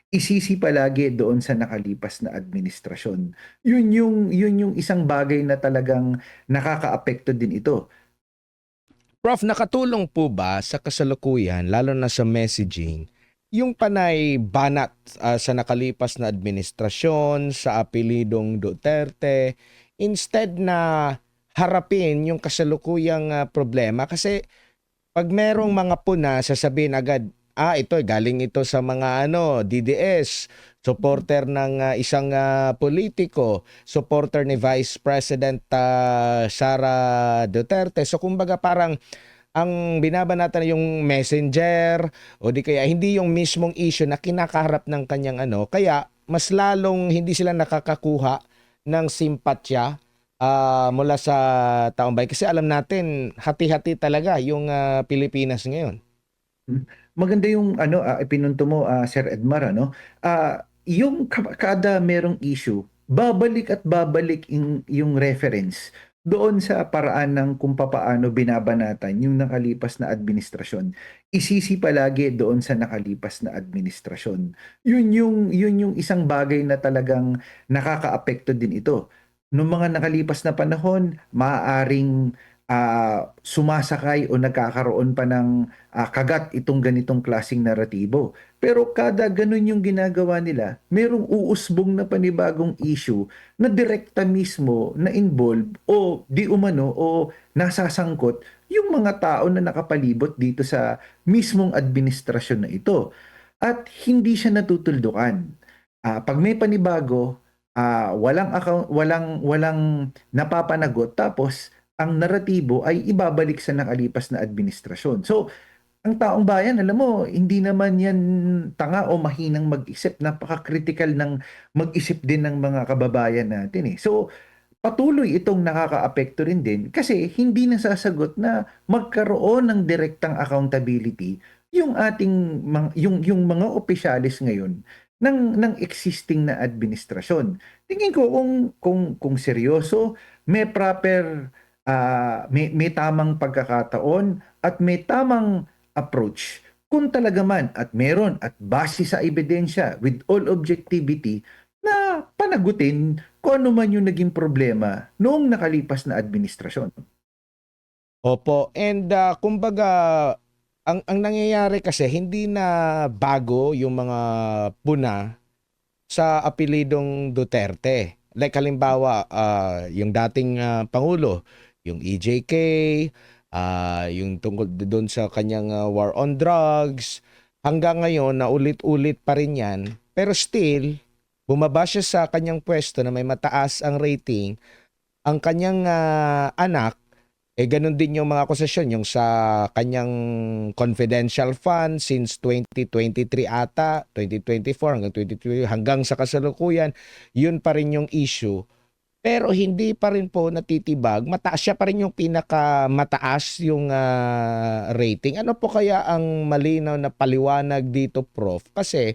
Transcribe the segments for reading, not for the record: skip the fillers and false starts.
isisi palagi doon sa nakalipas na administrasyon. Yun yung isang bagay na talagang nakakaapekto din ito. Prof, nakatulong po ba sa kasalukuyan, lalo na sa messaging, yung panay banat sa nakalipas na administrasyon, sa apelidong Duterte, instead na harapin yung kasalukuyang problema? Kasi pag merong mga puna, sasabihin agad, ito galing ito sa mga DDS, supporter ng isang politiko, supporter ni Vice President Sara Duterte. So kumbaga parang ang binabanatan yung messenger o di kaya hindi yung mismong issue na kinakaharap ng kanyang kaya mas lalong hindi sila nakakakuha ng simpatya mula sa taong bayan kasi alam natin hati-hati talaga yung Pilipinas ngayon. Hmm. Maganda yung ipinunto mo, Sir Edmar, ano. Yung kada merong issue, babalik at babalik yung reference doon sa paraan ng kung papaano binabanatan yung nakalipas na administrasyon. Isisi palagi doon sa nakalipas na administrasyon. Yun yung isang bagay na talagang nakakaapekto din ito. Noong mga nakalipas na panahon, maaaring sumasakay o nagkakaroon pa ng kagat itong ganitong klasing naratibo. Pero kada ganun yung ginagawa nila, merong uusbong na panibagong issue na direkta mismo na involve o di umano o nasasangkot yung mga tao na nakapalibot dito sa mismong administrasyon na ito. At hindi siya natutuldukan. Pag may panibago, walang napapanagot tapos ang naratibo ay ibabalik sa nakalipas na administrasyon. So, ang taong bayan, alam mo, hindi naman yan tanga o mahinang mag-isip. Napaka-critical ng mag-isip din ng mga kababayan natin eh. So, patuloy itong nakakaapekto rin din kasi hindi nasasagot na magkaroon ng direktang accountability yung ating yung mga opisyalis ngayon ng existing na administrasyon. Tingin ko kung seryoso, may proper may tamang pagkakataon at may tamang approach. Kung talaga man at meron at base sa ebidensya with all objectivity na panagutin kung ano man yung naging problema noong nakalipas na administrasyon. Opo, and kumbaga ang nangyayari kasi hindi na bago yung mga puna sa apelidong Duterte. Like halimbawa, yung dating Pangulo, yung EJK, yung tungkol doon sa kanyang war on drugs, hanggang ngayon na ulit-ulit pa rin yan. Pero still, bumaba siya sa kanyang pwesto na may mataas ang rating, ang kanyang anak ganun din yung mga akusasyon, yung sa kanyang confidential fund since 2023 ata, 2024 hanggang 2023, hanggang sa kasalukuyan, yun pa rin yung issue. Pero hindi pa rin po natitibag, mataas siya pa rin yung pinakamataas yung rating. Ano po kaya ang malinaw na paliwanag dito, Prof? Kasi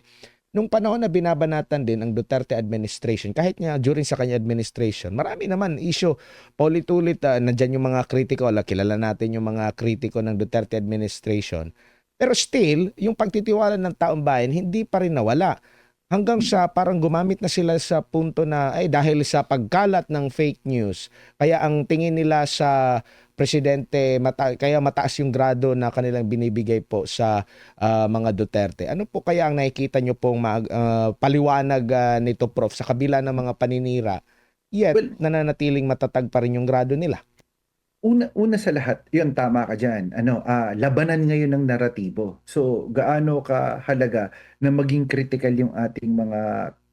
nung panahon na binabanatan din ang Duterte administration, kahit nga during sa kanya administration, marami naman issue, paulit-ulit, nandyan yung mga kritiko, kilala natin yung mga kritiko ng Duterte administration. Pero still, yung pagtitiwala ng taong bayan, hindi pa rin nawala. Hanggang sa parang gumamit na sila sa punto na ay dahil sa pagkalat ng fake news, kaya ang tingin nila sa presidente kaya mataas yung grado na kanilang binibigay po sa mga Duterte. Ano po kaya ang nakikita nyo pong paliwanag nito, Prof, sa kabila ng mga paninira, yet Well, nananatiling matatag pa rin yung grado nila? una sa lahat, 'yun tama ka diyan. Labanan ngayon ng naratibo. So, gaano kahalaga na maging critical yung ating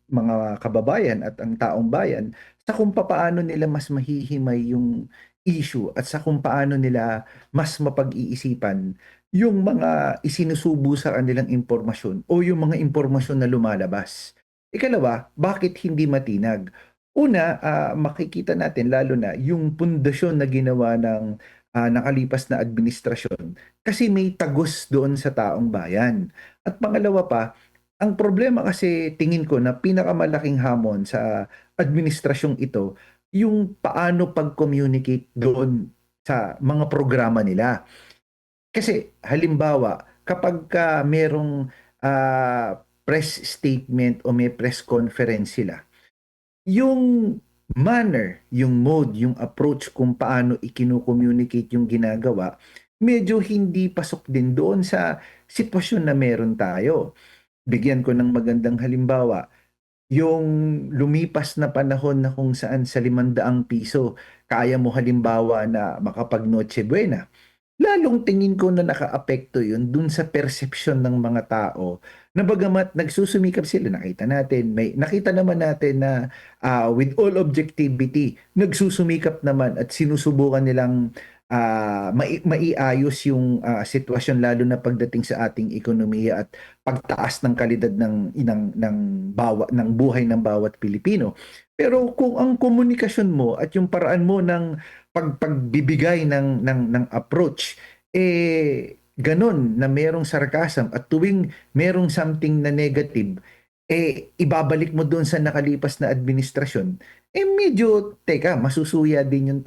mga kababayan at ang taong bayan sa kung papaano nila mas mahihimay yung issue at sa kung paano nila mas mapag-iisipan yung mga isinusubo sa kanilang impormasyon o yung mga impormasyon na lumalabas. Ikalawa, bakit hindi matinag? Una, makikita natin lalo na yung pundasyon na ginawa ng nakalipas na administrasyon kasi may tagos doon sa taong bayan. At pangalawa pa, ang problema kasi tingin ko na pinakamalaking hamon sa administrasyong ito, yung paano pag-communicate doon sa mga programa nila. Kasi halimbawa, kapag merong press statement o may press conference sila, yung manner, yung mode, yung approach kung paano ikino-communicate yung ginagawa, medyo hindi pasok din doon sa sitwasyon na meron tayo. Bigyan ko ng magandang halimbawa, yung lumipas na panahon na kung saan sa 500 piso, kaya mo halimbawa na makapag Noche Buena. Lalong tingin ko na nakaapekto yun dun sa perception ng mga tao na bagamat nagsusumikap sila, nakita naman natin na with all objectivity, nagsusumikap naman at sinusubukan nilang maiayos yung sitwasyon lalo na pagdating sa ating ekonomiya at pagtaas ng kalidad ng buhay ng bawat Pilipino. Pero kung ang komunikasyon mo at yung paraan mo ng pagbibigay ng approach ganun na merong sarcasm at tuwing merong something na negative ibabalik mo doon sa nakalipas na administrasyon, medyo teka, masusuya din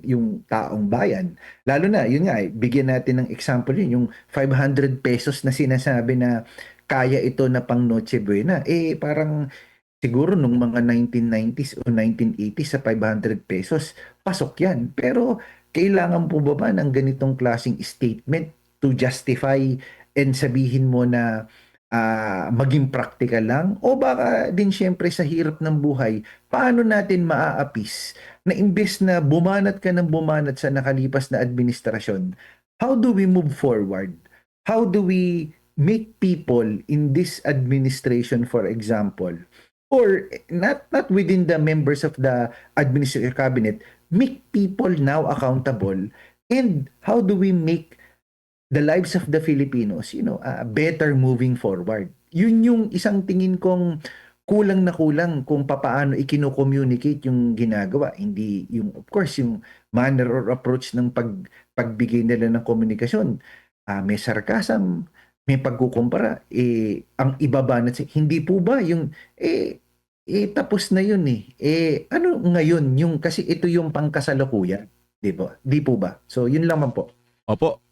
yung taong bayan. Lalo na yun nga, bigyan natin ng example yun, yung 500 pesos na sinasabi na kaya ito na pang Noche Buena, parang siguro nung mga 1990s o 1980s sa 500 pesos, pasok yan. Pero kailangan po ba ng ganitong klaseng statement to justify and sabihin mo na maging practical lang? O baka din syempre sa hirap ng buhay, paano natin maaapis na imbes na bumanat ka ng bumanat sa nakalipas na administrasyon, how do we move forward? How do we make people in this administration, for example, or not within the members of the administrative cabinet, make people now accountable, and how do we make the lives of the Filipinos, better moving forward? Yun yung isang tingin kong kulang na kulang kung papaano ikino-communicate yung ginagawa. Hindi yung, of course, yung manner or approach ng pagbigay nila ng komunikasyon. May sarcasm, may pagkukumpara, ang ibabanat, hindi po ba yung, tapos na yun eh. Ano ngayon? Kasi ito yung pangkasalukuyan. Di ba? Di po ba? So, yun lamang po. Opo.